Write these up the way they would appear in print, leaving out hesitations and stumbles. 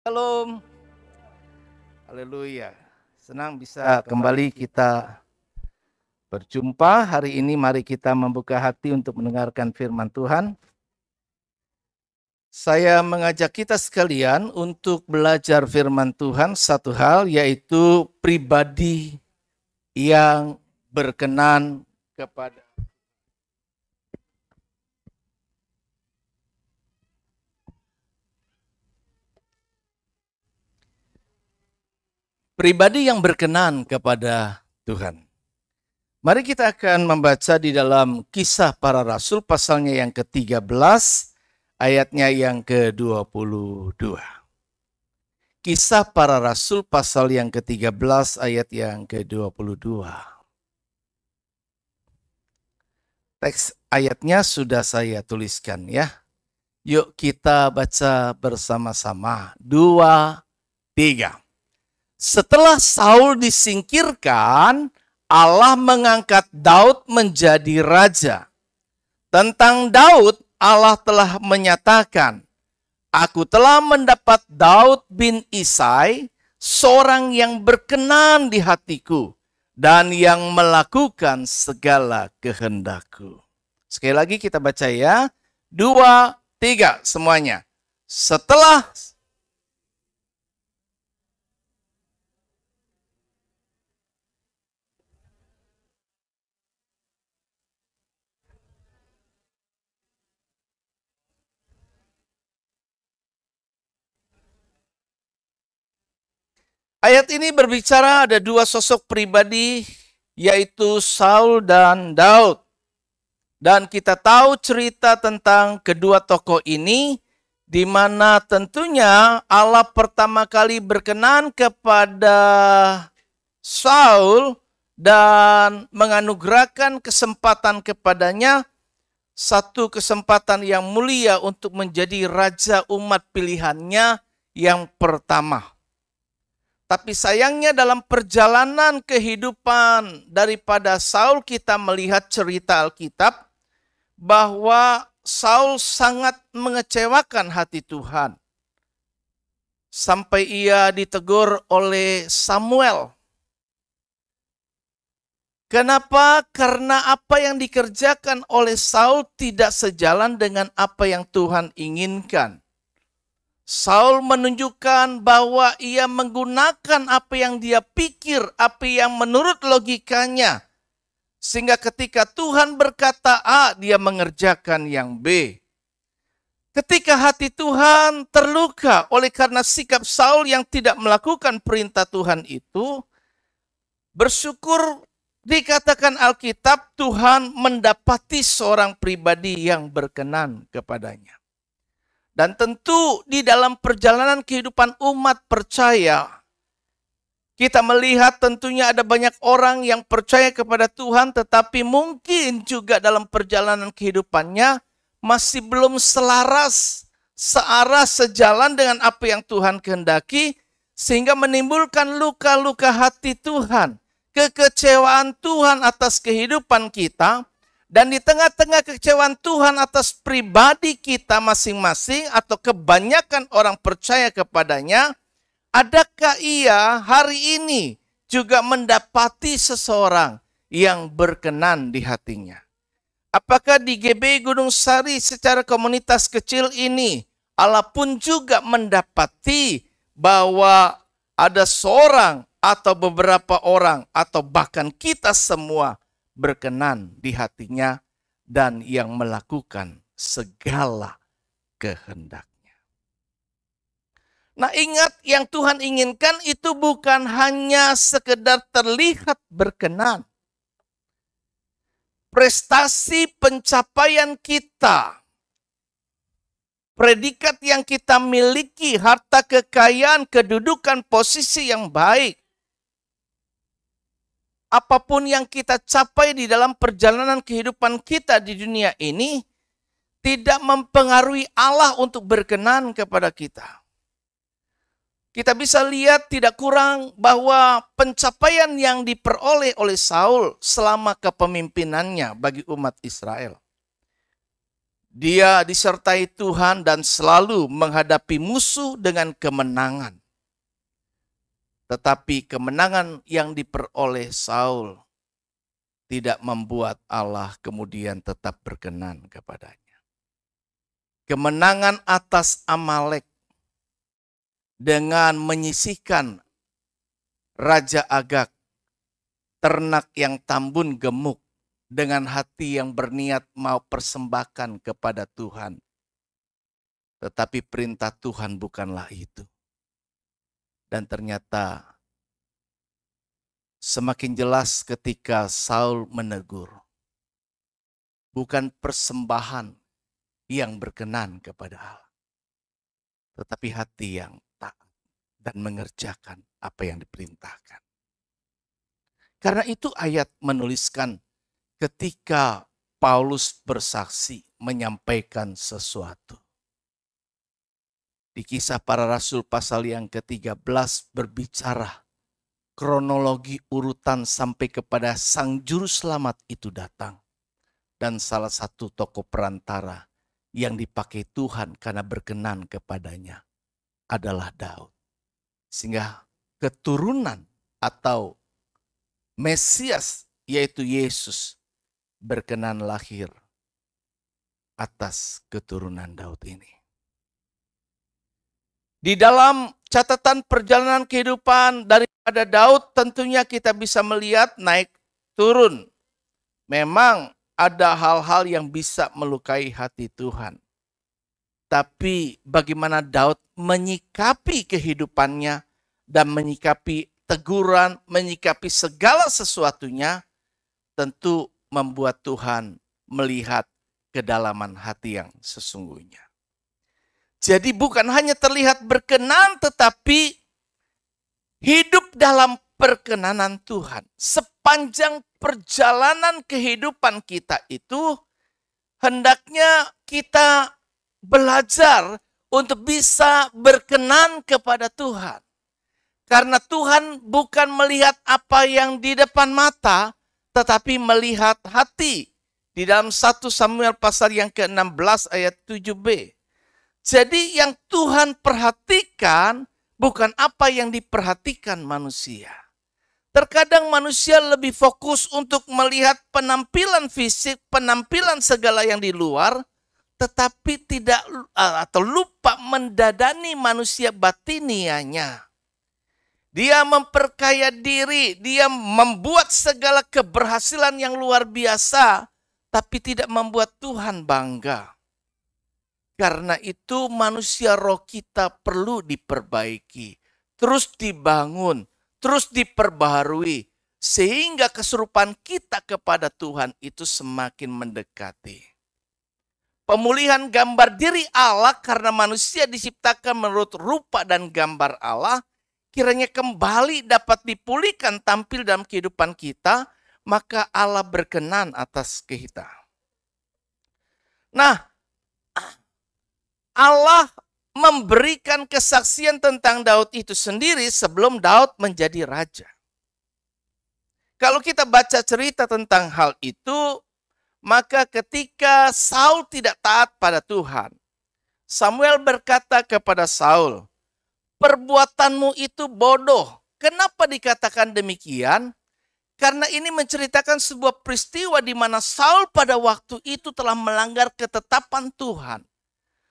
Shalom, haleluya. Senang bisa kembali kita berjumpa. Hari ini mari kita membuka hati untuk mendengarkan firman Tuhan. Saya mengajak kita sekalian untuk belajar firman Tuhan satu hal, yaitu pribadi yang berkenan kepada pribadi yang berkenan kepada Tuhan. Mari kita akan membaca di dalam Kisah Para Rasul pasalnya yang ke-13, ayatnya yang ke-22. Kisah Para Rasul pasal yang ke-13 ayat yang ke-22. Teks ayatnya sudah saya tuliskan ya. Yuk kita baca bersama-sama. 2, 3. Setelah Saul disingkirkan, Allah mengangkat Daud menjadi raja. Tentang Daud, Allah telah menyatakan, Aku telah mendapat Daud bin Isai, seorang yang berkenan di hatiku, dan yang melakukan segala kehendakku. Sekali lagi kita baca ya. 2, 3 semuanya. Setelah ayat ini berbicara ada dua sosok pribadi, yaitu Saul dan Daud. Dan kita tahu cerita tentang kedua tokoh ini, di mana tentunya Allah pertama kali berkenan kepada Saul dan menganugerahkan kesempatan kepadanya, satu kesempatan yang mulia untuk menjadi raja umat pilihannya yang pertama. Tapi sayangnya dalam perjalanan kehidupan daripada Saul, kita melihat cerita Alkitab bahwa Saul sangat mengecewakan hati Tuhan. Sampai ia ditegur oleh Samuel. Kenapa? Karena apa yang dikerjakan oleh Saul tidak sejalan dengan apa yang Tuhan inginkan. Saul menunjukkan bahwa ia menggunakan apa yang dia pikir, apa yang menurut logikanya. Sehingga ketika Tuhan berkata A, dia mengerjakan yang B. Ketika hati Tuhan terluka oleh karena sikap Saul yang tidak melakukan perintah Tuhan itu, bersyukur dikatakan Alkitab Tuhan mendapati seorang pribadi yang berkenan kepadanya. Dan tentu di dalam perjalanan kehidupan umat percaya, kita melihat tentunya ada banyak orang yang percaya kepada Tuhan, tetapi mungkin juga dalam perjalanan kehidupannya masih belum selaras, searah, sejalan dengan apa yang Tuhan kehendaki, sehingga menimbulkan luka-luka hati Tuhan, kekecewaan Tuhan atas kehidupan kita. Dan di tengah-tengah kekecewaan Tuhan atas pribadi kita masing-masing atau kebanyakan orang percaya kepadanya, adakah ia hari ini juga mendapati seseorang yang berkenan di hatinya? Apakah di GB Gunung Sari secara komunitas kecil ini, Allah pun juga mendapati bahwa ada seorang atau beberapa orang atau bahkan kita semua berkenan di hatinya dan yang melakukan segala kehendaknya. Nah, ingat, yang Tuhan inginkan itu bukan hanya sekedar terlihat berkenan. Prestasi pencapaian kita, predikat yang kita miliki, harta kekayaan, kedudukan, posisi yang baik, apapun yang kita capai di dalam perjalanan kehidupan kita di dunia ini tidak mempengaruhi Allah untuk berkenan kepada kita. Kita bisa lihat tidak kurang bahwa pencapaian yang diperoleh oleh Saul selama kepemimpinannya bagi umat Israel Dia disertai Tuhan dan selalu menghadapi musuh dengan kemenangan. Tetapi kemenangan yang diperoleh Saul tidak membuat Allah kemudian tetap berkenan kepadanya. Kemenangan atas Amalek dengan menyisihkan Raja Agag, ternak yang tambun gemuk, dengan hati yang berniat mau persembahkan kepada Tuhan. Tetapi perintah Tuhan bukanlah itu. Dan ternyata semakin jelas ketika Saul menegur. Bukan persembahan yang berkenan kepada Allah, tetapi hati yang taat dan mengerjakan apa yang diperintahkan. Karena itu ayat menuliskan ketika Paulus bersaksi menyampaikan sesuatu. Di Kisah Para Rasul pasal yang ke-13 berbicara kronologi urutan sampai kepada Sang Juru Selamat itu datang. Dan salah satu tokoh perantara yang dipakai Tuhan karena berkenan kepadanya adalah Daud. Sehingga keturunan atau Mesias yaitu Yesus berkenan lahir atas keturunan Daud ini. Di dalam catatan perjalanan kehidupan daripada Daud tentunya kita bisa melihat naik turun. Memang ada hal-hal yang bisa melukai hati Tuhan. Tapi bagaimana Daud menyikapi kehidupannya dan menyikapi teguran, menyikapi segala sesuatunya, tentu membuat Tuhan melihat kedalaman hati yang sesungguhnya. Jadi bukan hanya terlihat berkenan, tetapi hidup dalam perkenanan Tuhan. Sepanjang perjalanan kehidupan kita itu, hendaknya kita belajar untuk bisa berkenan kepada Tuhan. Karena Tuhan bukan melihat apa yang di depan mata, tetapi melihat hati. Di dalam 1 Samuel pasal yang ke-16 ayat 7b. Jadi yang Tuhan perhatikan bukan apa yang diperhatikan manusia. Terkadang manusia lebih fokus untuk melihat penampilan fisik, penampilan segala yang di luar, tetapi tidak atau lupa mendadani manusia batinianya. Dia memperkaya diri, dia membuat segala keberhasilan yang luar biasa, tapi tidak membuat Tuhan bangga. Karena itu manusia roh kita perlu diperbaiki, terus dibangun, terus diperbaharui, sehingga keserupaan kita kepada Tuhan itu semakin mendekati. Pemulihan gambar diri Allah karena manusia diciptakan menurut rupa dan gambar Allah, kiranya kembali dapat dipulihkan tampil dalam kehidupan kita, maka Allah berkenan atas kita. Nah, Allah memberikan kesaksian tentang Daud itu sendiri sebelum Daud menjadi raja. Kalau kita baca cerita tentang hal itu, maka ketika Saul tidak taat pada Tuhan, Samuel berkata kepada Saul, "Perbuatanmu itu bodoh." Kenapa dikatakan demikian? Karena ini menceritakan sebuah peristiwa di mana Saul pada waktu itu telah melanggar ketetapan Tuhan.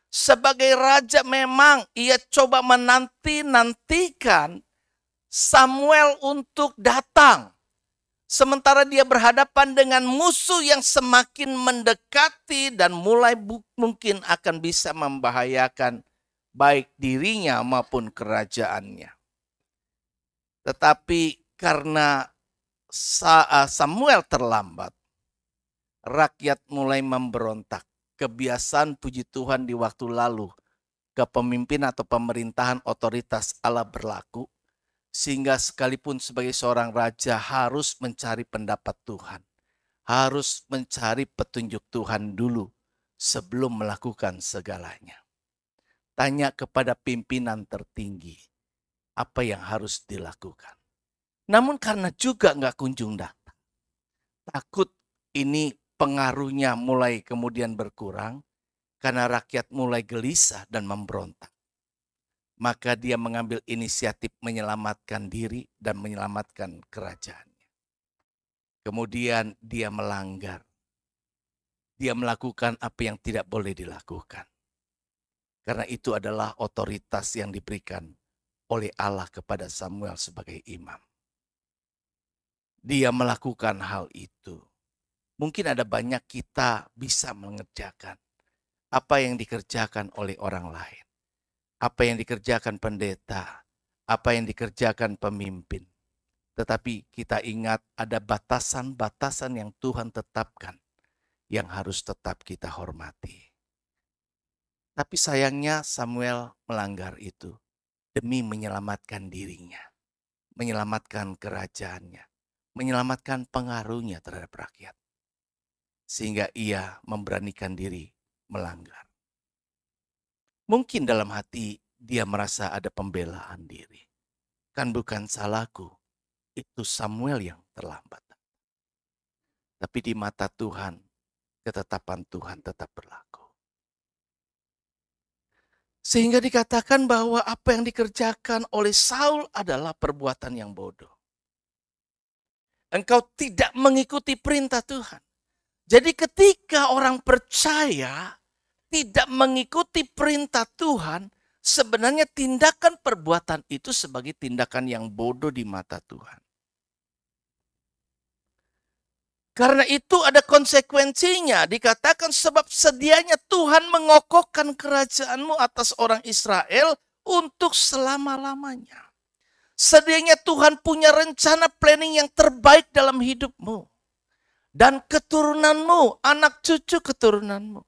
Sebagai raja memang ia coba menanti-nantikan Samuel untuk datang. Sementara dia berhadapan dengan musuh yang semakin mendekati dan mulai mungkin akan bisa membahayakan baik dirinya maupun kerajaannya. Tetapi karena Samuel terlambat, rakyat mulai memberontak. Kebiasaan puji Tuhan di waktu lalu, kepemimpinan atau pemerintahan otoritas Allah berlaku, sehingga sekalipun sebagai seorang raja harus mencari pendapat Tuhan, harus mencari petunjuk Tuhan dulu sebelum melakukan segalanya. Tanya kepada pimpinan tertinggi, apa yang harus dilakukan. Namun karena juga nggak kunjung datang, takut ini pengaruhnya mulai kemudian berkurang, karena rakyat mulai gelisah dan memberontak. Maka dia mengambil inisiatif menyelamatkan diri dan menyelamatkan kerajaannya. Kemudian dia melanggar. Dia melakukan apa yang tidak boleh dilakukan. Karena itu adalah otoritas yang diberikan oleh Allah kepada Samuel sebagai imam. Dia melakukan hal itu. Mungkin ada banyak kita bisa mengerjakan apa yang dikerjakan oleh orang lain. Apa yang dikerjakan pendeta, apa yang dikerjakan pemimpin. Tetapi kita ingat ada batasan-batasan yang Tuhan tetapkan yang harus tetap kita hormati. Tapi sayangnya Samuel melanggar itu demi menyelamatkan dirinya, menyelamatkan kerajaannya, menyelamatkan pengaruhnya terhadap rakyat. Sehingga ia memberanikan diri melanggar. Mungkin dalam hati dia merasa ada pembelaan diri. Kan bukan salahku, itu Samuel yang terlambat. Tapi di mata Tuhan, ketetapan Tuhan tetap berlaku. Sehingga dikatakan bahwa apa yang dikerjakan oleh Saul adalah perbuatan yang bodoh. Engkau tidak mengikuti perintah Tuhan. Jadi ketika orang percaya tidak mengikuti perintah Tuhan, sebenarnya tindakan perbuatan itu sebagai tindakan yang bodoh di mata Tuhan. Karena itu ada konsekuensinya. Dikatakan sebab sedianya Tuhan mengokohkan kerajaanmu atas orang Israel untuk selama-lamanya. Sedianya Tuhan punya rencana planning yang terbaik dalam hidupmu. Dan keturunanmu, anak cucu keturunanmu.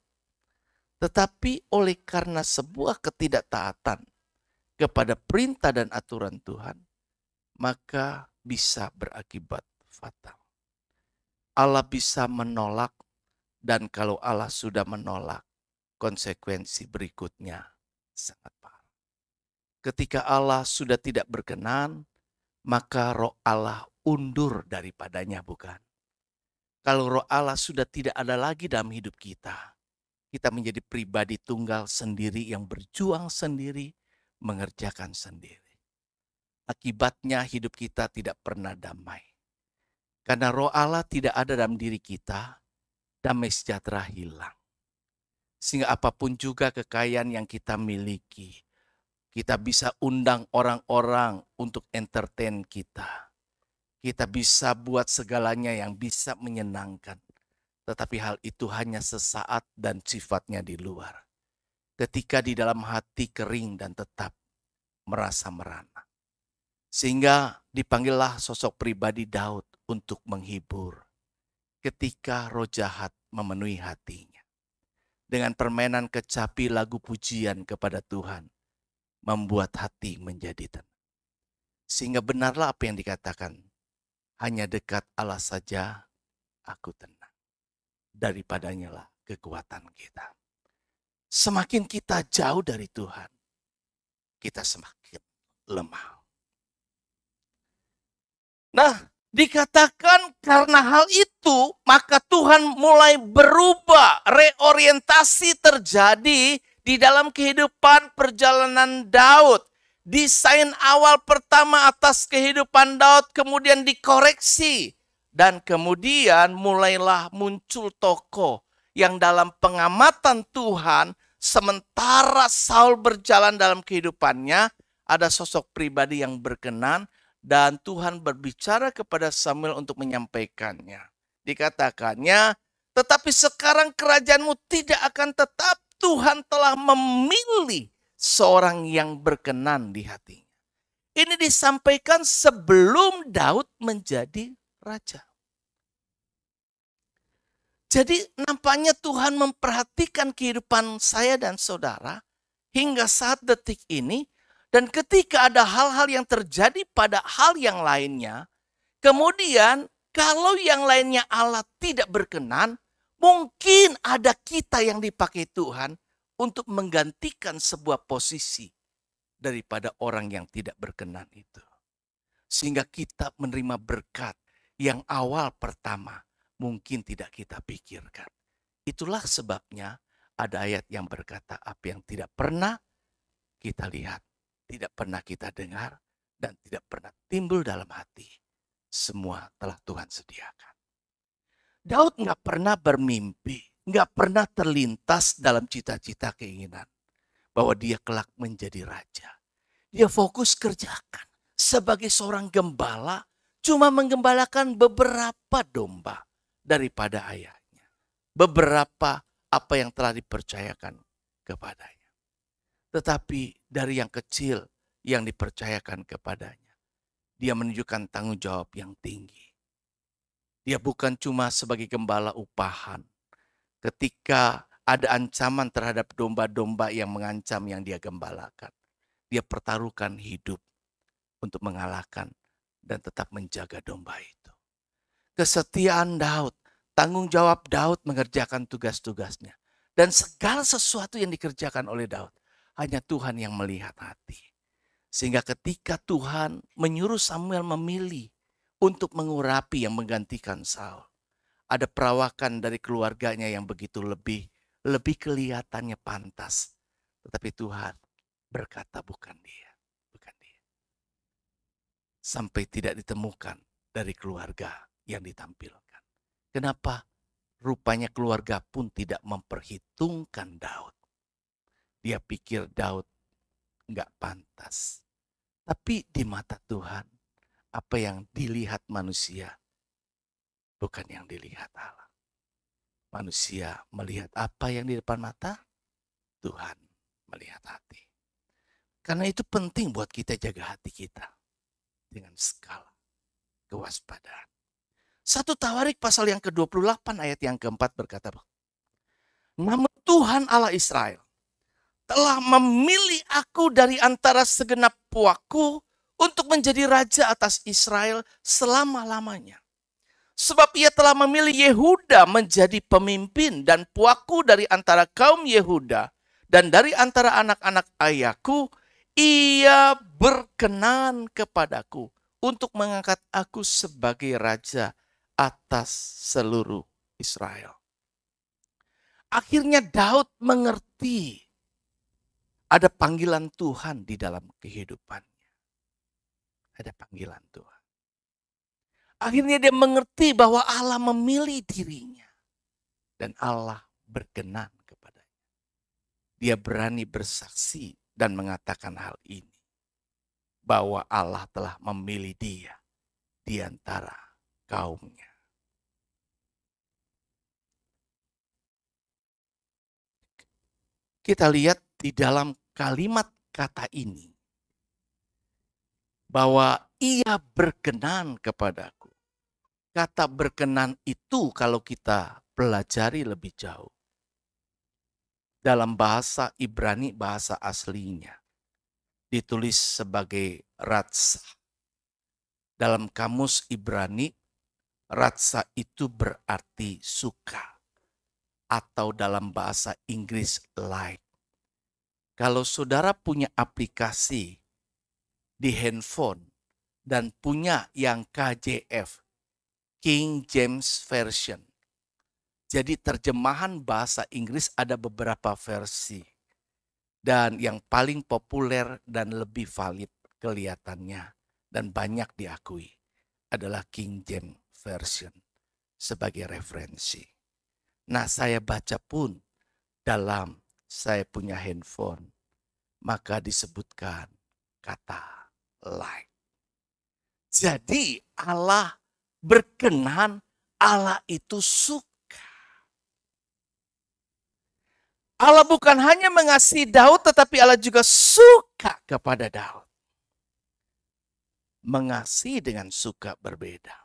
Tetapi oleh karena sebuah ketidaktaatan kepada perintah dan aturan Tuhan, maka bisa berakibat fatal. Allah bisa menolak, dan kalau Allah sudah menolak, konsekuensi berikutnya sangat parah. Ketika Allah sudah tidak berkenan, maka roh Allah undur daripadanya, bukan? Kalau roh Allah sudah tidak ada lagi dalam hidup kita, kita menjadi pribadi tunggal sendiri yang berjuang sendiri, mengerjakan sendiri. Akibatnya hidup kita tidak pernah damai. Karena roh Allah tidak ada dalam diri kita, damai sejahtera hilang. Sehingga apapun juga kekayaan yang kita miliki, kita bisa undang orang-orang untuk entertain kita. Kita bisa buat segalanya yang bisa menyenangkan. Tetapi hal itu hanya sesaat dan sifatnya di luar. Ketika di dalam hati kering dan tetap merasa merana. Sehingga dipanggillah sosok pribadi Daud untuk menghibur. Ketika roh jahat memenuhi hatinya. Dengan permainan kecapi lagu pujian kepada Tuhan. Membuat hati menjadi tenang. Sehingga benarlah apa yang dikatakan. Hanya dekat Allah saja aku tenang. Daripadanya lah kekuatan kita. Semakin kita jauh dari Tuhan, kita semakin lemah. Nah, dikatakan karena hal itu, maka Tuhan mulai berubah, reorientasi terjadi di dalam kehidupan perjalanan Daud. Desain awal pertama atas kehidupan Daud kemudian dikoreksi. Dan kemudian mulailah muncul tokoh yang dalam pengamatan Tuhan, sementara Saul berjalan dalam kehidupannya, ada sosok pribadi yang berkenan dan Tuhan berbicara kepada Samuel untuk menyampaikannya. Dikatakannya, tetapi sekarang kerajaanmu tidak akan tetap, Tuhan telah memilih seorang yang berkenan di hatinya. Ini disampaikan sebelum Daud menjadi raja. Jadi nampaknya Tuhan memperhatikan kehidupan saya dan saudara hingga saat detik ini. Dan ketika ada hal-hal yang terjadi pada hal yang lainnya, kemudian kalau yang lainnya Allah tidak berkenan, mungkin ada kita yang dipakai Tuhan untuk menggantikan sebuah posisi daripada orang yang tidak berkenan itu. Sehingga kita menerima berkat yang awal pertama mungkin tidak kita pikirkan. Itulah sebabnya ada ayat yang berkata apa yang tidak pernah kita lihat, tidak pernah kita dengar, dan tidak pernah timbul dalam hati. Semua telah Tuhan sediakan. Daud nggak pernah bermimpi, nggak pernah terlintas dalam cita-cita keinginan bahwa dia kelak menjadi raja. Dia fokus kerjakan sebagai seorang gembala, cuma menggembalakan beberapa domba daripada ayahnya. Beberapa apa yang telah dipercayakan kepadanya. Tetapi dari yang kecil yang dipercayakan kepadanya, dia menunjukkan tanggung jawab yang tinggi. Dia bukan cuma sebagai gembala upahan. Ketika ada ancaman terhadap domba-domba yang mengancam yang dia gembalakan, dia pertaruhkan hidup untuk mengalahkan dan tetap menjaga domba itu. Kesetiaan Daud, tanggung jawab Daud mengerjakan tugas-tugasnya. Dan segala sesuatu yang dikerjakan oleh Daud, hanya Tuhan yang melihat hati. Sehingga ketika Tuhan menyuruh Samuel memilih untuk mengurapi yang menggantikan Saul, ada perawakan dari keluarganya yang begitu lebih kelihatannya pantas. Tetapi Tuhan berkata bukan dia, bukan dia. Sampai tidak ditemukan dari keluarga yang ditampilkan. Kenapa? Rupanya keluarga pun tidak memperhitungkan Daud. Dia pikir Daud nggak pantas. Tapi di mata Tuhan, apa yang dilihat manusia bukan yang dilihat Allah. Manusia melihat apa yang di depan mata, Tuhan melihat hati. Karena itu penting buat kita jaga hati kita dengan skala kewaspadaan. 1 Tawarik pasal yang ke-28 ayat yang keempat berkata, namun Tuhan Allah Israel telah memilih aku dari antara segenap puakku untuk menjadi raja atas Israel selama-lamanya. Sebab ia telah memilih Yehuda menjadi pemimpin dan puakku dari antara kaum Yehuda dan dari antara anak-anak ayahku, ia berkenan kepadaku untuk mengangkat aku sebagai raja atas seluruh Israel. Akhirnya Daud mengerti ada panggilan Tuhan di dalam kehidupannya. Ada panggilan Tuhan. Akhirnya dia mengerti bahwa Allah memilih dirinya. Dan Allah berkenan kepadanya. Dia berani bersaksi dan mengatakan hal ini. Bahwa Allah telah memilih dia di antara kaumnya. Kita lihat di dalam kalimat kata ini. Bahwa ia berkenan kepadaku. Kata berkenan itu kalau kita pelajari lebih jauh. Dalam bahasa Ibrani, bahasa aslinya. Ditulis sebagai ratsa. Dalam kamus Ibrani, ratsa itu berarti suka. Atau dalam bahasa Inggris like. Kalau saudara punya aplikasi di handphone dan punya yang KJV, King James Version. Jadi terjemahan bahasa Inggris ada beberapa versi. Dan yang paling populer dan lebih valid kelihatannya dan banyak diakui adalah King James Version sebagai referensi. Nah, saya baca pun dalam saya punya handphone, maka disebutkan kata like. Jadi Allah berkenan, Allah itu suka. Allah bukan hanya mengasihi Daud, tetapi Allah juga suka kepada Daud. Mengasihi dengan suka berbeda.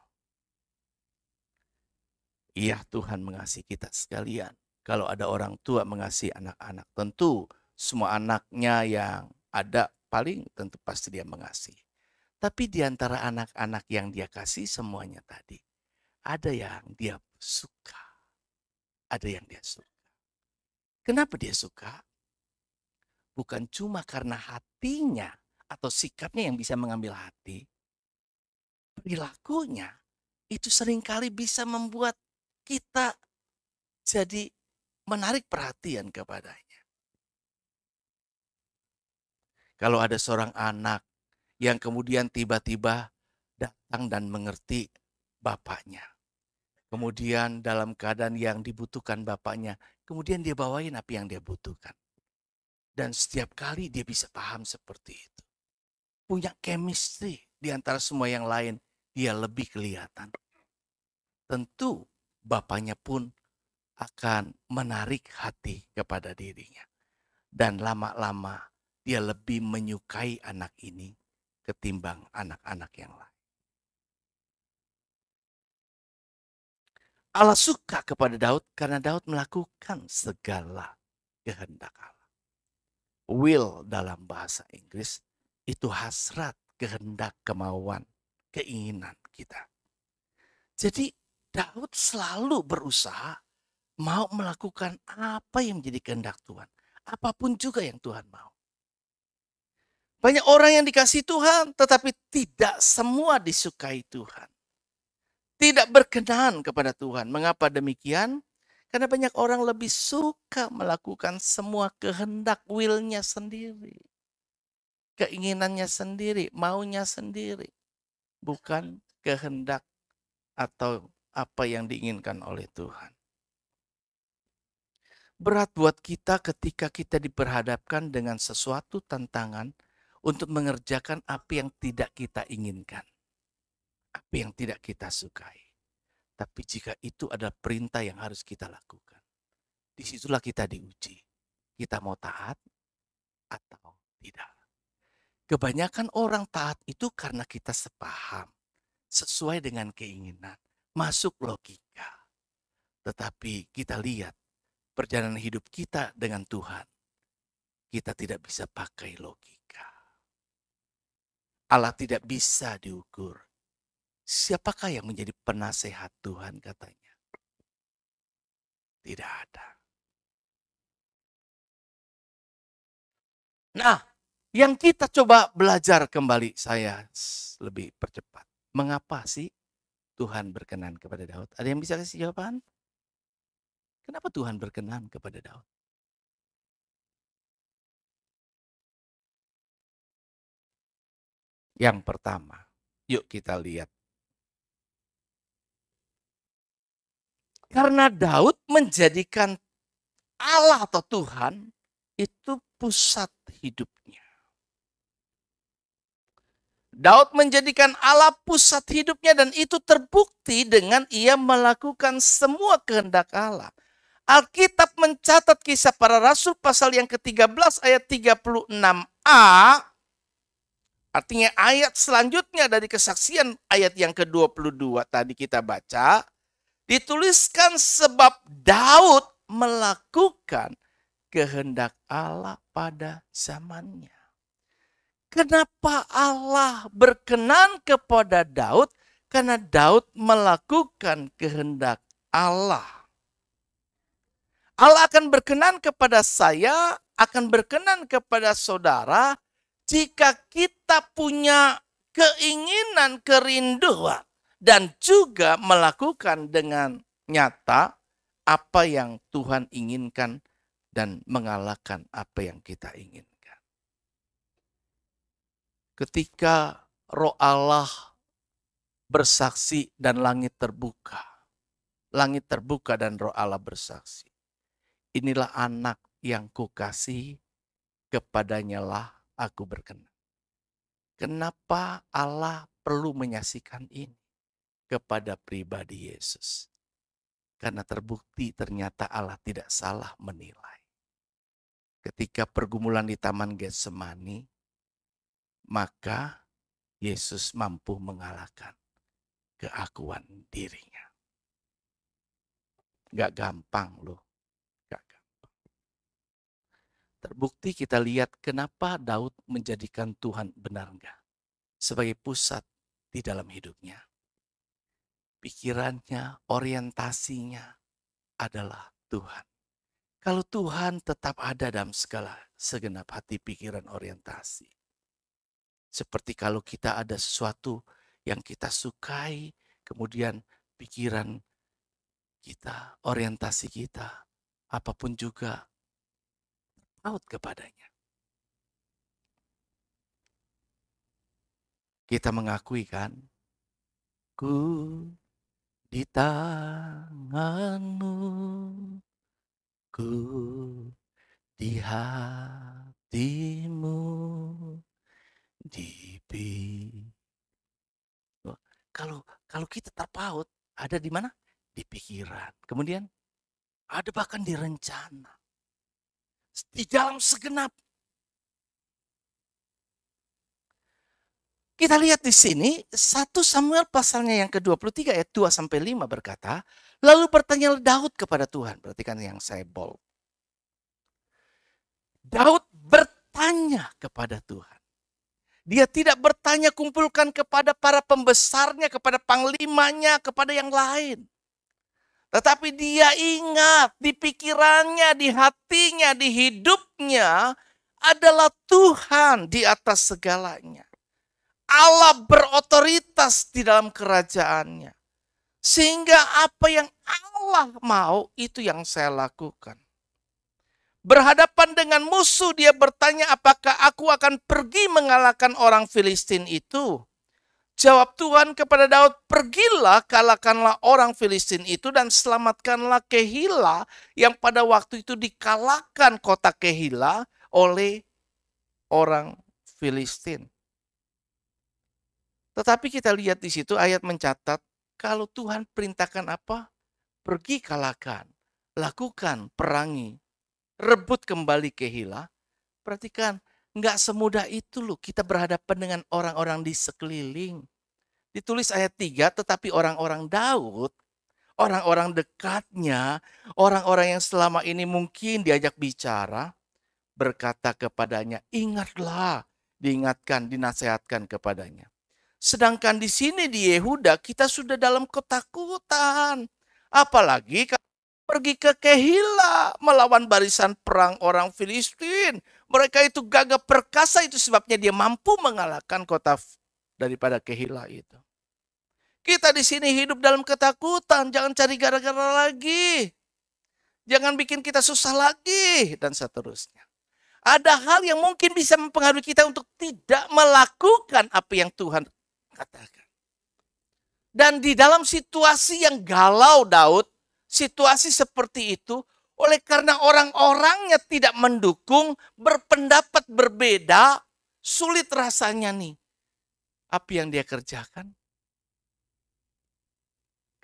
Iya, Tuhan mengasihi kita sekalian. Kalau ada orang tua mengasihi anak-anak, tentu semua anaknya yang ada paling tentu pasti dia mengasihi. Tapi di antara anak-anak yang dia kasih semuanya tadi, ada yang dia suka. Ada yang dia suka. Kenapa dia suka? Bukan cuma karena hatinya atau sikapnya yang bisa mengambil hati. Perilakunya itu seringkali bisa membuat kita jadi menarik perhatian kepadanya. Kalau ada seorang anak yang kemudian tiba-tiba datang dan mengerti bapaknya. Kemudian dalam keadaan yang dibutuhkan bapaknya, kemudian dia bawain apa yang dia butuhkan. Dan setiap kali dia bisa paham seperti itu. Punya chemistry di antara semua yang lain, dia lebih kelihatan. Tentu bapaknya pun akan menarik hati kepada dirinya. Dan lama-lama dia lebih menyukai anak ini ketimbang anak-anak yang lain. Allah suka kepada Daud karena Daud melakukan segala kehendak Allah. Will dalam bahasa Inggris itu hasrat, kehendak, kemauan, keinginan kita. Jadi Daud selalu berusaha mau melakukan apa yang menjadi kehendak Tuhan. Apapun juga yang Tuhan mau. Banyak orang yang dikasih Tuhan tetapi tidak semua disukai Tuhan. Tidak berkenan kepada Tuhan. Mengapa demikian? Karena banyak orang lebih suka melakukan semua kehendak will-nya sendiri. Keinginannya sendiri, maunya sendiri. Bukan kehendak atau apa yang diinginkan oleh Tuhan. Berat buat kita ketika kita diperhadapkan dengan sesuatu tantangan untuk mengerjakan apa yang tidak kita inginkan. Apa yang tidak kita sukai. Tapi jika itu adalah perintah yang harus kita lakukan. Disitulah kita diuji. Kita mau taat atau tidak. Kebanyakan orang taat itu karena kita sepaham. Sesuai dengan keinginan. Masuk logika. Tetapi kita lihat perjalanan hidup kita dengan Tuhan. Kita tidak bisa pakai logika. Allah tidak bisa diukur. Siapakah yang menjadi penasehat Tuhan katanya? Tidak ada. Nah, yang kita coba belajar kembali, saya lebih percepat. Mengapa sih Tuhan berkenan kepada Daud? Ada yang bisa kasih jawaban? Kenapa Tuhan berkenan kepada Daud? Yang pertama, yuk kita lihat. Karena Daud menjadikan Allah atau Tuhan itu pusat hidupnya. Daud menjadikan Allah pusat hidupnya dan itu terbukti dengan ia melakukan semua kehendak Allah. Alkitab mencatat Kisah Para Rasul pasal yang ke-13 ayat 36a. Artinya ayat selanjutnya dari kesaksian ayat yang ke-22 tadi kita baca. Dituliskan sebab Daud melakukan kehendak Allah pada zamannya. Kenapa Allah berkenan kepada Daud? Karena Daud melakukan kehendak Allah. Allah akan berkenan kepada saya, akan berkenan kepada saudara, jika kita punya keinginan, kerinduan, dan juga melakukan dengan nyata apa yang Tuhan inginkan dan mengalahkan apa yang kita inginkan. Ketika Roh Allah bersaksi dan langit terbuka. Langit terbuka dan Roh Allah bersaksi. Inilah anak yang kukasihi, kepadanya lah aku berkenan. Kenapa Allah perlu menyaksikan ini kepada pribadi Yesus? Karena terbukti ternyata Allah tidak salah menilai. Ketika pergumulan di Taman Getsemani, maka Yesus mampu mengalahkan keakuan dirinya. Gak gampang loh. Gak gampang. Terbukti kita lihat kenapa Daud menjadikan Tuhan benar enggak sebagai pusat di dalam hidupnya. Pikirannya, orientasinya adalah Tuhan. Kalau Tuhan tetap ada dalam segala segenap hati, pikiran, orientasi. Seperti kalau kita ada sesuatu yang kita sukai, kemudian pikiran kita, orientasi kita apapun juga taat kepadanya. Kita mengakui kan, ku di tanganmu, ku di hatimu, di kalau kita terpaut, ada di mana? Di pikiran. Kemudian ada bahkan di rencana. Di dalam segenap. Kita lihat di sini 1 Samuel pasalnya yang ke-23 ayat 2 sampai 5 berkata, lalu bertanyalah Daud kepada Tuhan. Perhatikan yang saya bold. Daud bertanya kepada Tuhan. Dia tidak bertanya kumpulkan kepada para pembesarnya, kepada panglimanya, kepada yang lain. Tetapi dia ingat di pikirannya, di hatinya, di hidupnya adalah Tuhan di atas segalanya. Allah berotoritas di dalam kerajaannya. Sehingga apa yang Allah mau itu yang saya lakukan. Berhadapan dengan musuh dia bertanya apakah aku akan pergi mengalahkan orang Filistin itu. Jawab Tuhan kepada Daud, pergilah kalahkanlah orang Filistin itu dan selamatkanlah Kehila yang pada waktu itu dikalahkan kota Kehila oleh orang Filistin. Tetapi kita lihat di situ ayat mencatat, kalau Tuhan perintahkan apa? Pergi kalahkan, lakukan, perangi, rebut kembali Kehila. Perhatikan, nggak semudah itu loh kita berhadapan dengan orang-orang di sekeliling. Ditulis ayat 3, tetapi orang-orang Daud, orang-orang dekatnya, orang-orang yang selama ini mungkin diajak bicara, berkata kepadanya, ingatlah, diingatkan, dinasehatkan kepadanya. Sedangkan di sini di Yehuda kita sudah dalam ketakutan. Apalagi kalau pergi ke Kehila melawan barisan perang orang Filistin. Mereka itu gagah perkasa, itu sebabnya dia mampu mengalahkan kota daripada Kehila itu. Kita di sini hidup dalam ketakutan, jangan cari gara-gara lagi. Jangan bikin kita susah lagi dan seterusnya. Ada hal yang mungkin bisa mempengaruhi kita untuk tidak melakukan apa yang Tuhan katakan. Dan di dalam situasi yang galau Daud, situasi seperti itu, oleh karena orang-orangnya tidak mendukung, berpendapat berbeda, sulit rasanya nih. Apa yang dia kerjakan?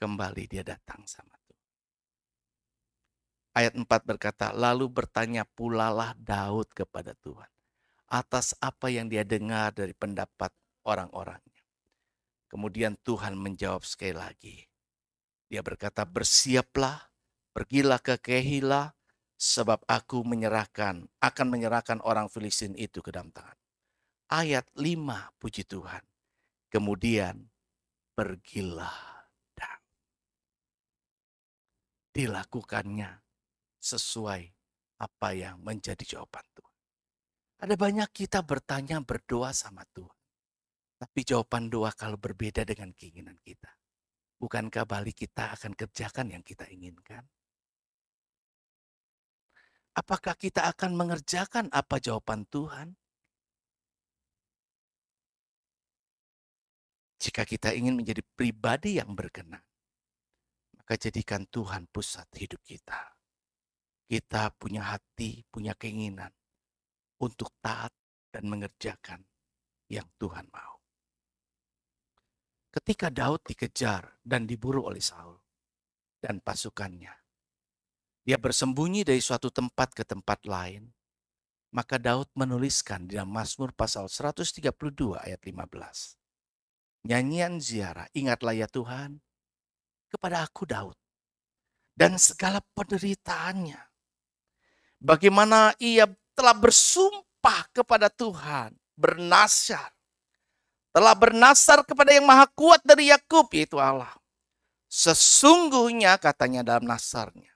Kembali dia datang sama Tuhan. Ayat 4 berkata, lalu bertanya pulalah Daud kepada Tuhan atas apa yang dia dengar dari pendapat orang-orangnya. Kemudian Tuhan menjawab sekali lagi. Dia berkata, bersiaplah, pergilah ke Kehila, sebab aku akan menyerahkan orang Filistin itu ke dalam tangan. Ayat 5, puji Tuhan. Kemudian pergilah Daud. Dilakukannya sesuai apa yang menjadi jawaban Tuhan. Ada banyak kita bertanya, berdoa sama Tuhan. Tapi jawaban doa kalau berbeda dengan keinginan kita. Bukankah balik kita akan kerjakan yang kita inginkan? Apakah kita akan mengerjakan apa jawaban Tuhan? Jika kita ingin menjadi pribadi yang berkenan, maka jadikan Tuhan pusat hidup kita. Kita punya hati, punya keinginan untuk taat dan mengerjakan yang Tuhan mau. Ketika Daud dikejar dan diburu oleh Saul dan pasukannya, dia bersembunyi dari suatu tempat ke tempat lain. Maka Daud menuliskan di dalam Mazmur pasal 132 ayat 15. Nyanyian ziarah, ingatlah ya Tuhan kepada aku Daud dan segala penderitaannya. Bagaimana ia telah bersumpah kepada Tuhan, bernasar. Telah bernasar kepada yang maha kuat dari Yakub, yaitu Allah. Sesungguhnya katanya dalam nasarnya,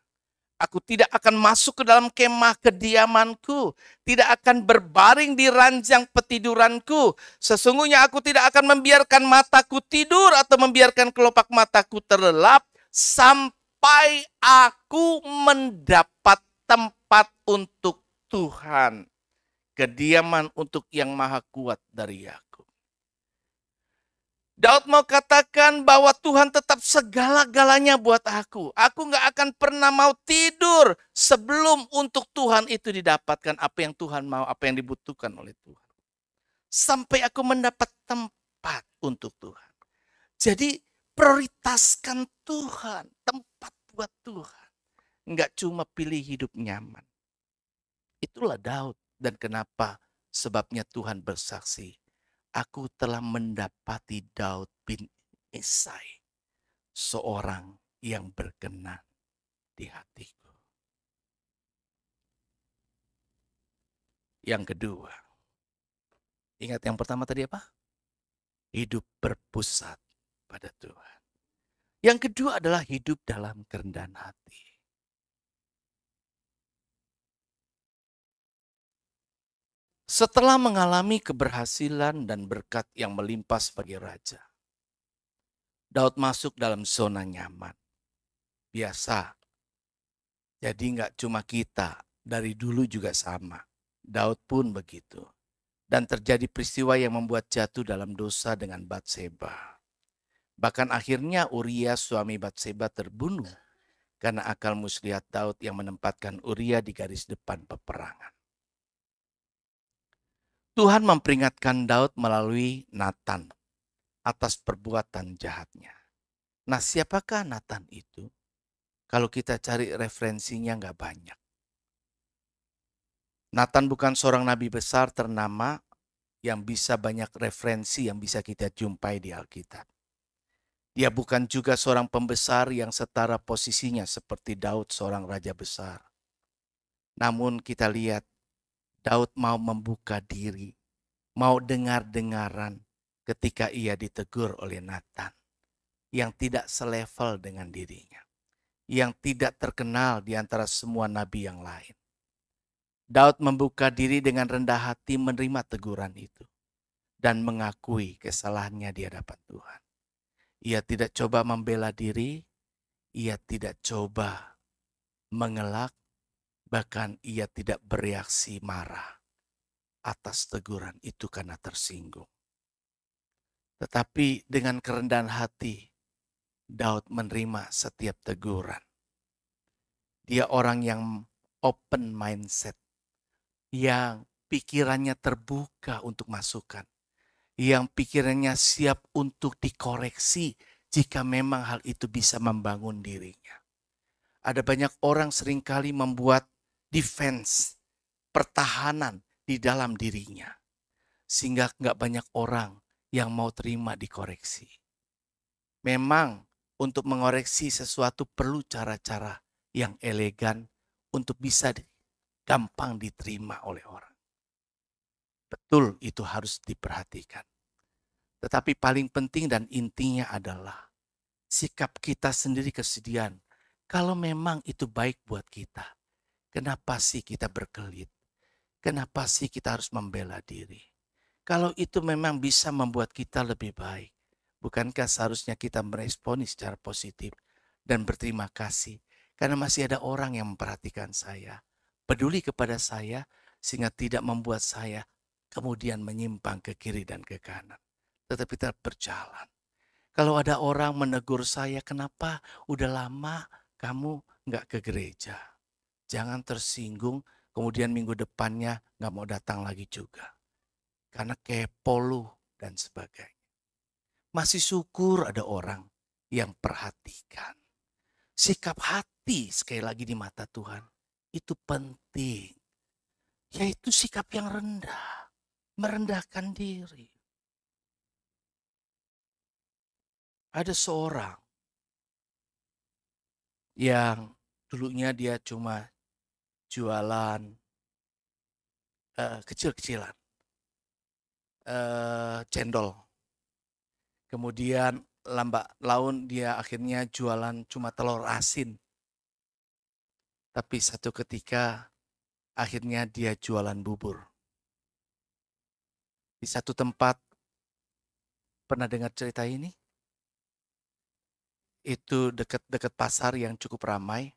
aku tidak akan masuk ke dalam kemah kediamanku, tidak akan berbaring di ranjang petiduranku. Sesungguhnya aku tidak akan membiarkan mataku tidur atau membiarkan kelopak mataku terlelap sampai aku mendapat tempat untuk Tuhan, kediaman untuk Yang Maha Kuat dari Yakub. Daud mau katakan bahwa Tuhan tetap segala-galanya buat aku. Aku gak akan pernah mau tidur sebelum untuk Tuhan itu didapatkan. Apa yang Tuhan mau, apa yang dibutuhkan oleh Tuhan. Sampai aku mendapat tempat untuk Tuhan. Jadi prioritaskan Tuhan, tempat buat Tuhan. Enggak cuma pilih hidup nyaman. Itulah Daud. Dan kenapa? Sebabnya Tuhan bersaksi. Aku telah mendapati Daud bin Isai. Seorang yang berkenan di hatiku. Yang kedua. Ingat yang pertama tadi apa? Hidup berpusat pada Tuhan. Yang kedua adalah hidup dalam kerendahan hati. Setelah mengalami keberhasilan dan berkat yang melimpah sebagai raja, Daud masuk dalam zona nyaman. Biasa. Jadi nggak cuma kita, dari dulu juga sama. Daud pun begitu. Dan terjadi peristiwa yang membuat jatuh dalam dosa dengan Batseba. Bahkan akhirnya Uria suami Batseba terbunuh karena akal muslihat Daud yang menempatkan Uria di garis depan peperangan. Tuhan memperingatkan Daud melalui Natan atas perbuatan jahatnya. Nah, siapakah Natan itu? Kalau kita cari referensinya nggak banyak. Natan bukan seorang nabi besar ternama yang bisa banyak referensi yang bisa kita jumpai di Alkitab. Dia bukan juga seorang pembesar yang setara posisinya seperti Daud seorang raja besar. Namun kita lihat Daud mau membuka diri, mau dengar-dengaran ketika ia ditegur oleh Natan yang tidak selevel dengan dirinya, yang tidak terkenal di antara semua nabi yang lain. Daud membuka diri dengan rendah hati menerima teguran itu dan mengakui kesalahannya di hadapan Tuhan. Ia tidak coba membela diri, ia tidak coba mengelak, bahkan ia tidak bereaksi marah atas teguran itu karena tersinggung. Tetapi dengan kerendahan hati, Daud menerima setiap teguran. Dia orang yang open mindset, yang pikirannya terbuka untuk masukan, yang pikirannya siap untuk dikoreksi jika memang hal itu bisa membangun dirinya. Ada banyak orang seringkali membuat defense, pertahanan di dalam dirinya. Sehingga nggak banyak orang yang mau terima dikoreksi. Memang untuk mengoreksi sesuatu perlu cara-cara yang elegan untuk bisa gampang diterima oleh orang. Betul, itu harus diperhatikan. Tetapi paling penting dan intinya adalah sikap kita sendiri kesedihan. Kalau memang itu baik buat kita, kenapa sih kita berkelit? Kenapa sih kita harus membela diri? Kalau itu memang bisa membuat kita lebih baik, bukankah seharusnya kita meresponi secara positif dan berterima kasih karena masih ada orang yang memperhatikan saya, peduli kepada saya sehingga tidak membuat saya kemudian menyimpang ke kiri dan ke kanan, tetapi tetap berjalan. Kalau ada orang menegur saya, kenapa udah lama kamu nggak ke gereja? Jangan tersinggung, kemudian minggu depannya nggak mau datang lagi juga. Karena kepo lu dan sebagainya. Masih syukur ada orang yang perhatikan. Sikap hati sekali lagi di mata Tuhan itu penting. Yaitu sikap yang rendah. Merendahkan diri. Ada seorang yang dulunya dia cuma jualan kecil-kecilan. Cendol. Kemudian lambat laun dia akhirnya jualan cuma telur asin. Tapi satu ketika akhirnya dia jualan bubur. Di satu tempat, pernah dengar cerita ini? itu dekat-dekat pasar yang cukup ramai.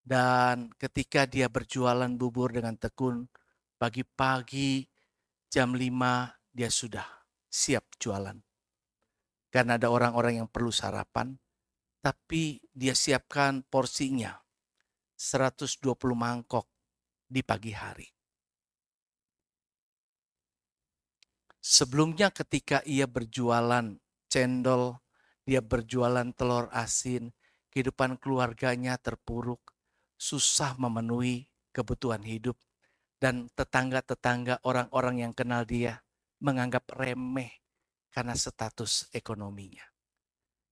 Dan ketika dia berjualan bubur dengan tekun, pagi-pagi jam 5 dia sudah siap jualan. Karena ada orang-orang yang perlu sarapan, tapi dia siapkan porsinya 120 mangkok di pagi hari. Sebelumnya ketika ia berjualan cendol, dia berjualan telur asin, kehidupan keluarganya terpuruk, susah memenuhi kebutuhan hidup. Dan tetangga-tetangga orang-orang yang kenal dia menganggap remeh karena status ekonominya.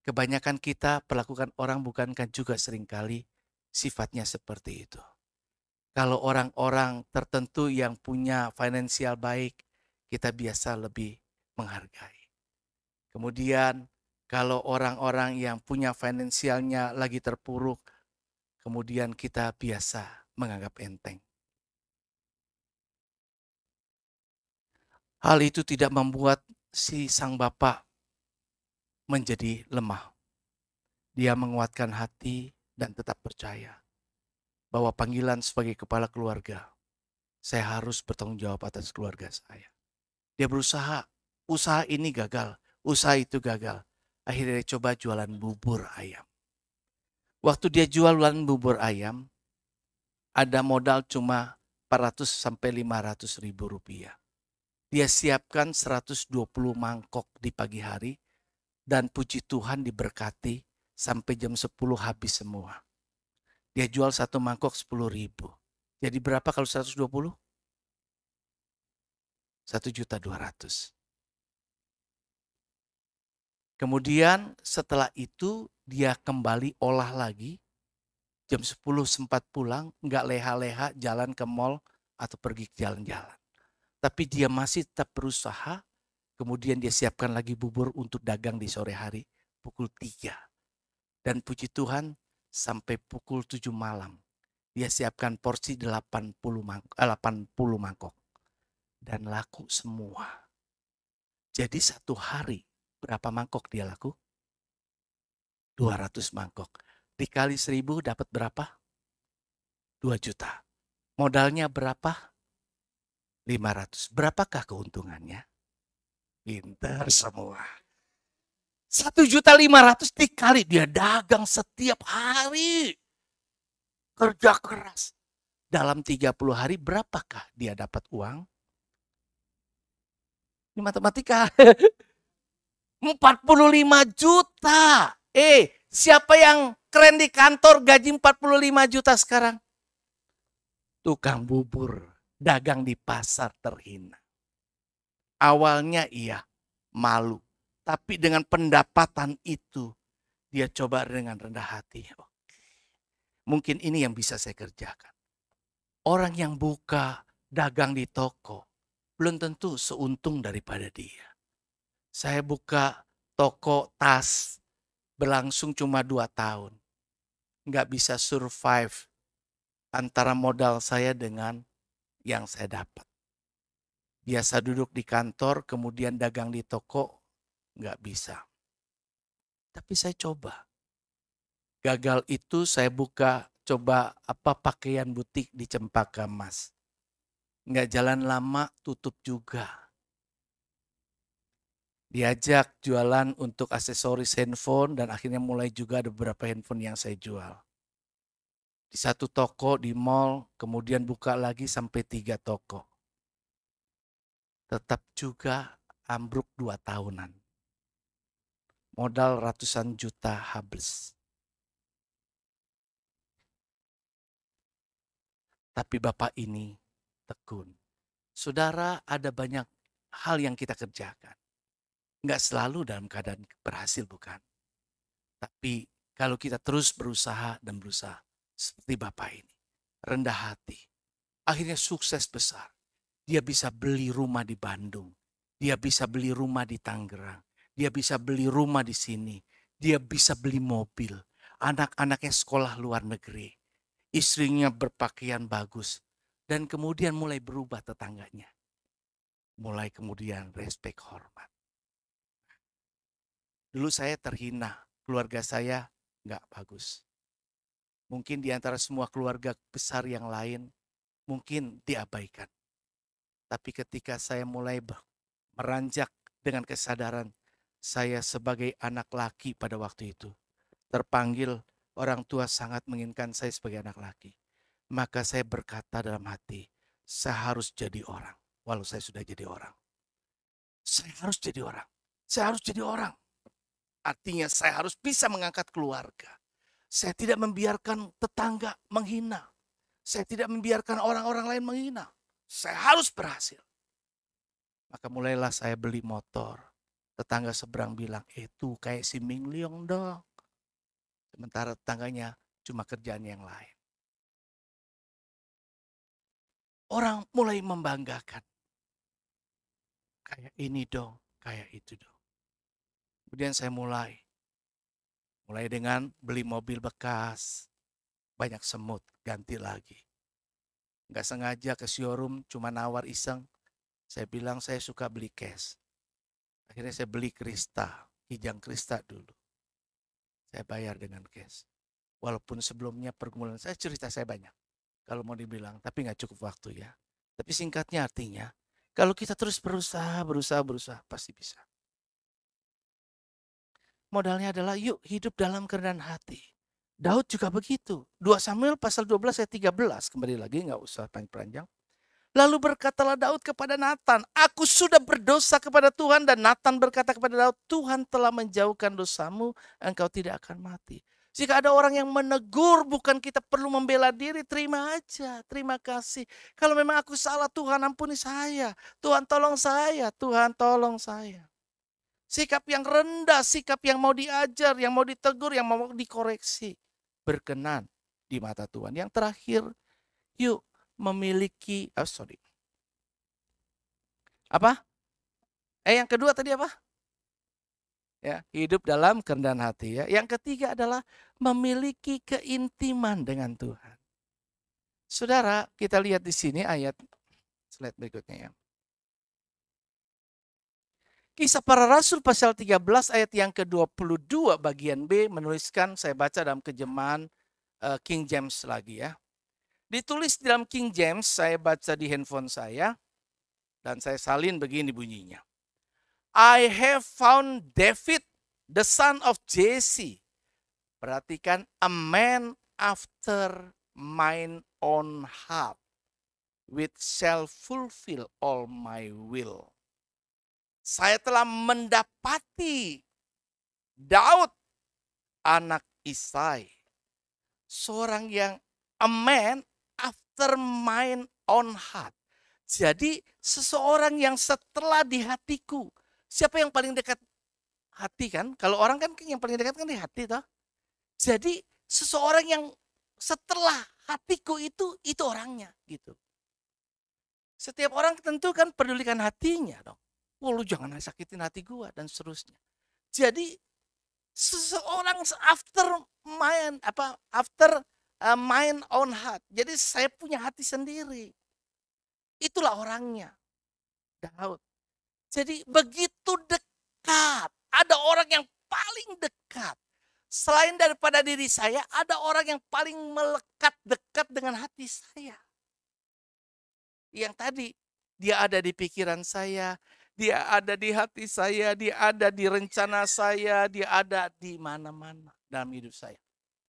Kebanyakan kita perlakukan orang bukankah juga seringkali sifatnya seperti itu. Kalau orang-orang tertentu yang punya finansial baik, kita biasa lebih menghargai. Kemudian kalau orang-orang yang punya finansialnya lagi terpuruk, kemudian kita biasa menganggap enteng. Hal itu tidak membuat si sang bapak menjadi lemah. Dia menguatkan hati dan tetap percaya bahwa panggilan sebagai kepala keluarga, saya harus bertanggung jawab atas keluarga saya. Dia berusaha, usaha ini gagal, usaha itu gagal. Akhirnya dia coba jualan bubur ayam. Waktu dia jualan bubur ayam, ada modal cuma 400 sampai 500 ribu rupiah. Dia siapkan 120 mangkok di pagi hari dan puji Tuhan diberkati sampai jam 10 habis semua. Dia jual satu mangkok 10 ribu. Jadi berapa kalau 120? 1.200.000. Kemudian setelah itu dia kembali olah lagi. Jam 10 sempat pulang, nggak leha-leha jalan ke mall atau pergi jalan-jalan. Tapi dia masih tetap berusaha. Kemudian dia siapkan lagi bubur untuk dagang di sore hari pukul 3. Dan puji Tuhan sampai pukul 7 malam. Dia siapkan porsi 80 mangkok. Dan laku semua. Jadi satu hari berapa mangkok dia laku? 200 mangkok. Dikali 1.000 dapat berapa? 2 juta. Modalnya berapa? 500. Berapakah keuntungannya? Pintar semua. 1.500.000 dikali dia dagang setiap hari. Kerja keras. Dalam 30 hari berapakah dia dapat uang? Ini matematika. 45 juta. Siapa yang keren di kantor gaji 45 juta sekarang? Tukang bubur, dagang di pasar terhina. Awalnya iya, malu. Tapi dengan pendapatan itu, dia coba dengan rendah hati. Mungkin ini yang bisa saya kerjakan. Orang yang buka dagang di toko, belum tentu seuntung daripada dia. Saya buka toko tas, berlangsung cuma 2 tahun. Nggak bisa survive antara modal saya dengan yang saya dapat. Biasa duduk di kantor, kemudian dagang di toko, nggak bisa. Tapi saya coba. Gagal itu saya buka, coba pakaian butik di Cempaka Mas. Nggak jalan lama, tutup juga. Diajak jualan untuk aksesoris handphone dan akhirnya mulai juga ada beberapa handphone yang saya jual. Di satu toko di mall, kemudian buka lagi sampai 3 toko. Tetap juga ambruk 2 tahunan. Modal ratusan juta habis. Tapi Bapak ini tekun. Saudara, ada banyak hal yang kita kerjakan. Nggak selalu dalam keadaan berhasil, bukan? Tapi kalau kita terus berusaha dan berusaha, seperti Bapak ini, rendah hati, akhirnya sukses besar. Dia bisa beli rumah di Bandung, dia bisa beli rumah di Tangerang, dia bisa beli rumah di sini, dia bisa beli mobil, anak-anaknya sekolah luar negeri, istrinya berpakaian bagus, dan kemudian mulai berubah tetangganya. Mulai kemudian respek, hormat. Dulu saya terhina keluarga saya nggak bagus. Mungkin di antara semua keluarga besar yang lain, mungkin diabaikan. Tapi ketika saya mulai meranjak dengan kesadaran, saya sebagai anak laki pada waktu itu, terpanggil orang tua sangat menginginkan saya sebagai anak laki. Maka saya berkata dalam hati, saya harus jadi orang. Walau saya sudah jadi orang. Saya harus jadi orang. Saya harus jadi orang. Artinya saya harus bisa mengangkat keluarga. Saya tidak membiarkan tetangga menghina. Saya tidak membiarkan orang-orang lain menghina. Saya harus berhasil. Maka mulailah saya beli motor. Tetangga seberang bilang, itu kayak si Ming Leong dong. Sementara tetangganya cuma kerjaan yang lain. Orang mulai membanggakan. Kayak ini dong, kayak itu dong. Kemudian saya mulai dengan beli mobil bekas. Banyak semut, ganti lagi. Nggak sengaja ke showroom, cuma nawar iseng. Saya bilang saya suka beli cash. Akhirnya saya beli Krista, Kijang Krista dulu. Saya bayar dengan cash. Walaupun sebelumnya pergumulan saya, cerita saya banyak. Kalau mau dibilang, tapi nggak cukup waktu ya. Tapi singkatnya artinya, kalau kita terus berusaha, pasti bisa. Modalnya adalah yuk hidup dalam kerendahan hati. Daud juga begitu. 2 Samuel pasal 12 ayat 13. Kembali lagi, nggak usah panjang-panjang. Lalu berkatalah Daud kepada Nathan, aku sudah berdosa kepada Tuhan. Dan Nathan berkata kepada Daud, Tuhan telah menjauhkan dosamu, engkau tidak akan mati. Jika ada orang yang menegur, bukan kita perlu membela diri, terima aja, terima kasih. Kalau memang aku salah, Tuhan ampuni saya. Tuhan tolong saya, Tuhan tolong saya. Sikap yang rendah, sikap yang mau diajar, yang mau ditegur, yang mau dikoreksi. Berkenan di mata Tuhan. Yang terakhir, yuk memiliki, yang kedua tadi apa? Ya, hidup dalam kerendahan hati ya. Yang ketiga adalah memiliki keintiman dengan Tuhan. Saudara, kita lihat di sini ayat slide berikutnya ya. Kisah Para Rasul pasal 13 ayat yang ke-22 bagian B menuliskan, saya baca dalam terjemahan King James lagi ya. Ditulis dalam King James, saya baca di handphone saya dan saya salin begini bunyinya. I have found David, the son of Jesse. Perhatikan, a man after mine own heart, which shall fulfill all my will. Saya telah mendapati Daud, anak Isai. Seorang yang a man after mine own heart. Jadi seseorang yang setelah di hatiku. Siapa yang paling dekat hati kan? Kalau orang kan yang paling dekat kan di hati toh. Jadi seseorang yang setelah hatiku itu orangnya gitu. Setiap orang tentu kan pedulikan hatinya dong. Oh, lu jangan sakitin hati gua dan seterusnya. Jadi seseorang after mind own heart. Jadi saya punya hati sendiri. Itulah orangnya. Daud. Jadi begitu dekat. Ada orang yang paling dekat. Selain daripada diri saya, ada orang yang paling melekat dekat dengan hati saya. Yang tadi, dia ada di pikiran saya, dia ada di hati saya, dia ada di rencana saya, dia ada di mana-mana dalam hidup saya.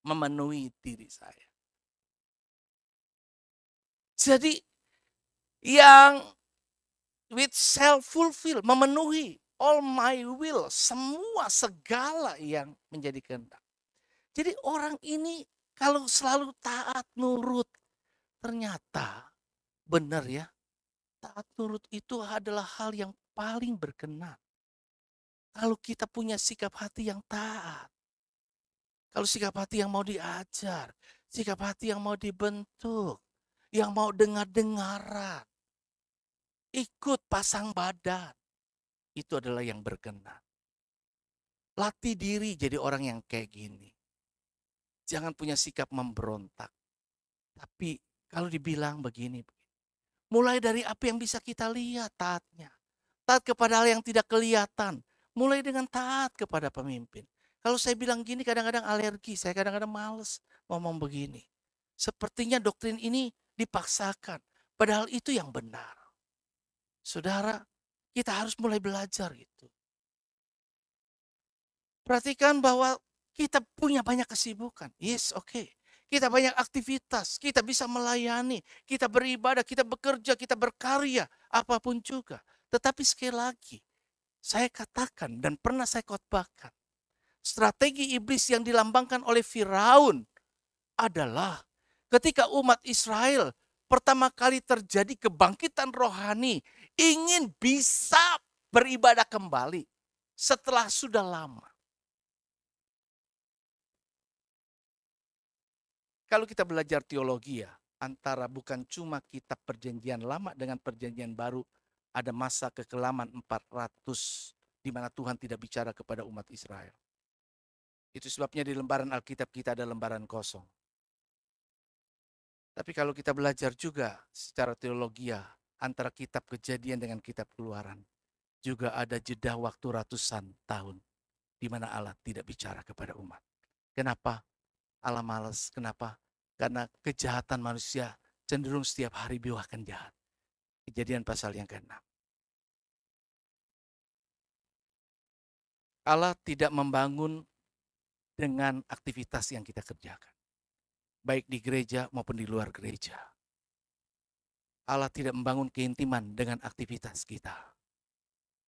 Memenuhi diri saya. Jadi yang with self-fulfill, memenuhi all my will, semua segala yang menjadi kehendak. Jadi orang ini kalau selalu taat nurut, ternyata benar ya, taat nurut itu adalah hal yang paling berkenan. Kalau kita punya sikap hati yang taat, kalau sikap hati yang mau diajar, sikap hati yang mau dibentuk, yang mau dengar-dengaran, ikut pasang badan, itu adalah yang berkenan. Latih diri jadi orang yang kayak gini. Jangan punya sikap memberontak. Tapi kalau dibilang begini, mulai dari apa yang bisa kita lihat taatnya. Taat kepada hal yang tidak kelihatan. Mulai dengan taat kepada pemimpin. Kalau saya bilang gini kadang-kadang alergi, saya kadang-kadang males ngomong begini. Sepertinya doktrin ini dipaksakan, padahal itu yang benar. Saudara, kita harus mulai belajar itu. Perhatikan bahwa kita punya banyak kesibukan. Yes, oke. Kita banyak aktivitas, kita bisa melayani, kita beribadah, kita bekerja, kita berkarya, apapun juga. Tetapi sekali lagi, saya katakan dan pernah saya khotbahkan, strategi iblis yang dilambangkan oleh Firaun adalah ketika umat Israel pertama kali terjadi kebangkitan rohani, ingin bisa beribadah kembali setelah sudah lama. Kalau kita belajar teologi ya, antara bukan cuma kitab perjanjian lama dengan perjanjian baru, ada masa kekelaman 400 di mana Tuhan tidak bicara kepada umat Israel. Itu sebabnya di lembaran Alkitab kita ada lembaran kosong. Tapi kalau kita belajar juga secara teologi ya, antara kitab Kejadian dengan kitab Keluaran, juga ada jeda waktu ratusan tahun di mana Allah tidak bicara kepada umat. Kenapa? Allah malas. Kenapa? Karena kejahatan manusia cenderung setiap hari akan jahat. Kejadian pasal yang ke-6. Allah tidak membangun dengan aktivitas yang kita kerjakan. Baik di gereja maupun di luar gereja. Allah tidak membangun keintiman dengan aktivitas kita.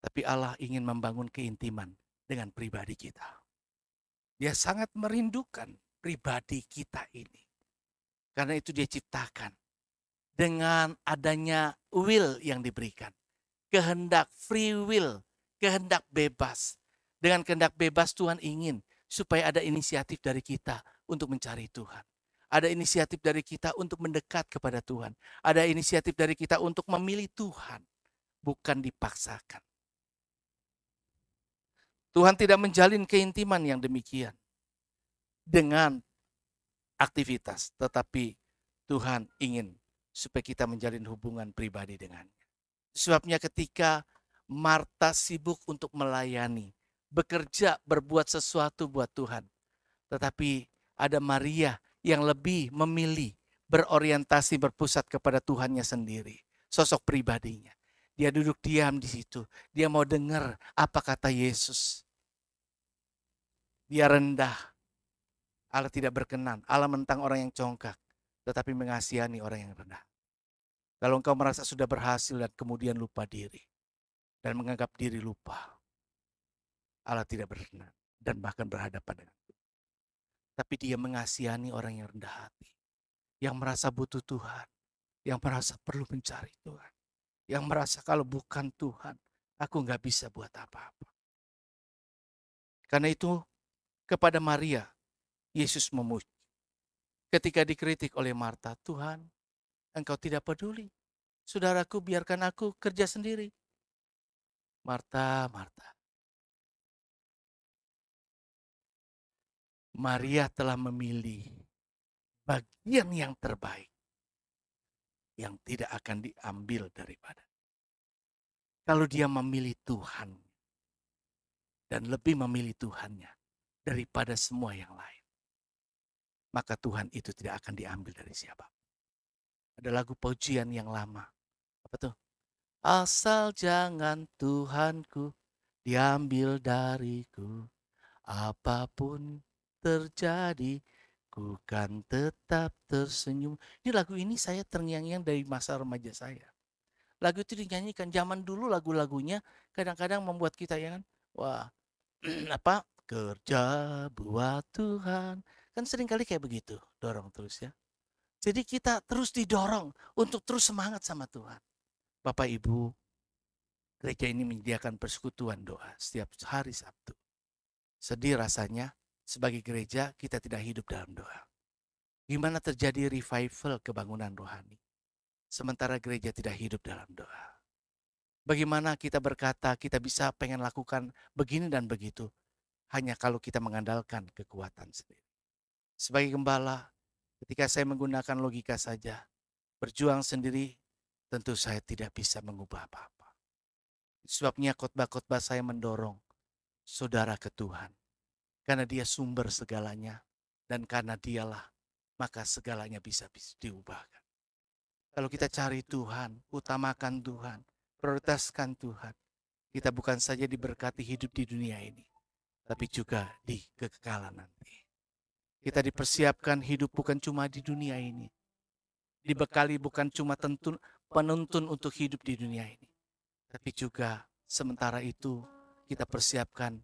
Tapi Allah ingin membangun keintiman dengan pribadi kita. Dia sangat merindukan pribadi kita ini. Karena itu dia ciptakan dengan adanya will yang diberikan. Kehendak free will, kehendak bebas. Dengan kehendak bebas Tuhan ingin supaya ada inisiatif dari kita untuk mencari Tuhan. Ada inisiatif dari kita untuk mendekat kepada Tuhan. Ada inisiatif dari kita untuk memilih Tuhan. Bukan dipaksakan. Tuhan tidak menjalin keintiman yang demikian dengan aktivitas. Tetapi Tuhan ingin supaya kita menjalin hubungan pribadi dengannya. Sebabnya ketika Marta sibuk untuk melayani, bekerja, berbuat sesuatu buat Tuhan. Tetapi ada Maria yang lebih memilih berorientasi berpusat kepada Tuhannya sendiri. Sosok pribadinya. Dia duduk diam di situ. Dia mau dengar apa kata Yesus. Dia rendah. Allah tidak berkenan. Allah mentang orang yang congkak. Tetapi mengasihani orang yang rendah. Kalau engkau merasa sudah berhasil dan kemudian lupa diri. Dan menganggap diri lupa. Allah tidak berkenan. Dan bahkan berhadapan dengan Tuhan. Tapi dia mengasihani orang yang rendah hati. Yang merasa butuh Tuhan. Yang merasa perlu mencari Tuhan. Yang merasa kalau bukan Tuhan, aku nggak bisa buat apa-apa. Karena itu kepada Maria, Yesus memuji. Ketika dikritik oleh Marta, Tuhan, engkau tidak peduli. Saudaraku, biarkan aku kerja sendiri. Marta, Marta. Maria telah memilih bagian yang terbaik. Yang tidak akan diambil daripada. Kalau dia memilih Tuhan. Dan lebih memilih Tuhannya. Daripada semua yang lain. Maka Tuhan itu tidak akan diambil dari siapa. Ada lagu pujian yang lama. Apa tuh? Asal jangan Tuhanku diambil dariku. Apapun terjadi, ku kan tetap tersenyum. Ini lagu ini saya terngiang-ngiang dari masa remaja saya. Lagu itu dinyanyikan zaman dulu, lagu-lagunya kadang-kadang membuat kita ya kan, wah, apa? Kerja buat Tuhan. Kan seringkali kayak begitu, dorong terus ya. Jadi kita terus didorong untuk terus semangat sama Tuhan. Bapak Ibu, gereja ini menyediakan persekutuan doa setiap hari Sabtu. Sedih rasanya sebagai gereja kita tidak hidup dalam doa. Gimana terjadi revival kebangunan rohani? Sementara gereja tidak hidup dalam doa. Bagaimana kita berkata kita bisa pengen lakukan begini dan begitu. Hanya kalau kita mengandalkan kekuatan sendiri. Sebagai gembala, ketika saya menggunakan logika saja, berjuang sendiri, tentu saya tidak bisa mengubah apa-apa. Sebabnya khotbah-khotbah saya mendorong saudara ke Tuhan. Karena dia sumber segalanya. Dan karena dialah, maka segalanya bisa diubahkan. Kalau kita cari Tuhan, utamakan Tuhan, prioritaskan Tuhan, kita bukan saja diberkati hidup di dunia ini, tapi juga di kekekalan nanti. Kita dipersiapkan hidup bukan cuma di dunia ini. Dibekali bukan cuma penuntun untuk hidup di dunia ini. Tapi juga sementara itu kita persiapkan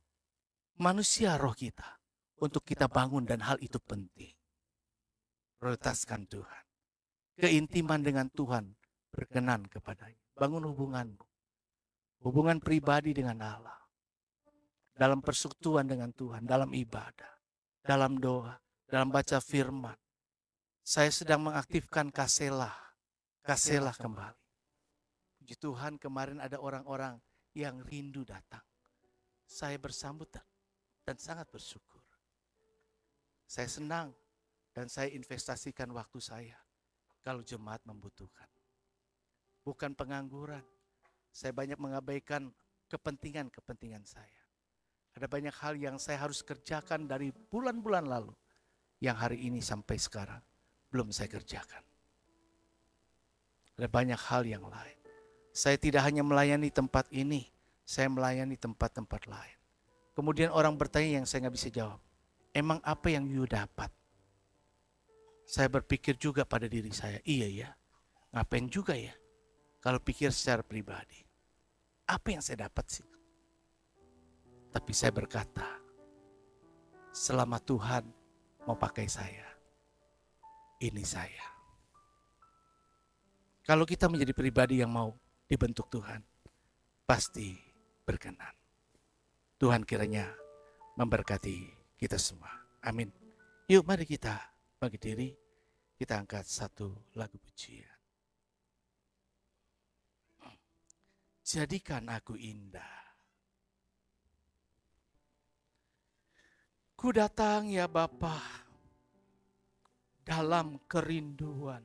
manusia roh kita untuk kita bangun, dan hal itu penting. Prioritaskan Tuhan. Keintiman dengan Tuhan, berkenan kepadanya. Bangun hubunganmu. Hubungan pribadi dengan Allah. Dalam persekutuan dengan Tuhan, dalam ibadah, dalam doa, dalam baca firman. Saya sedang mengaktifkan kaselah kembali. Puji Tuhan, kemarin ada orang-orang yang rindu datang. Saya bersambut dan sangat bersyukur. Saya senang dan saya investasikan waktu saya kalau jemaat membutuhkan. Bukan pengangguran. Saya banyak mengabaikan kepentingan saya. Ada banyak hal yang saya harus kerjakan dari bulan-bulan lalu, yang hari ini sampai sekarang belum saya kerjakan. Ada banyak hal yang lain. Saya tidak hanya melayani tempat ini, saya melayani tempat-tempat lain. Kemudian orang bertanya yang saya nggak bisa jawab. Emang apa yang you dapat? Saya berpikir juga pada diri saya, iya ya, ngapain juga ya? Kalau pikir secara pribadi, apa yang saya dapat sih? Tapi saya berkata, selama Tuhan mau pakai saya, ini saya. Kalau kita menjadi pribadi yang mau dibentuk Tuhan, pasti berkenan. Tuhan kiranya memberkati kita semua. Amin. Yuk mari kita bagi diri, kita angkat satu lagu pujian. Jadikan aku indah. Ku datang ya Bapa dalam kerinduan.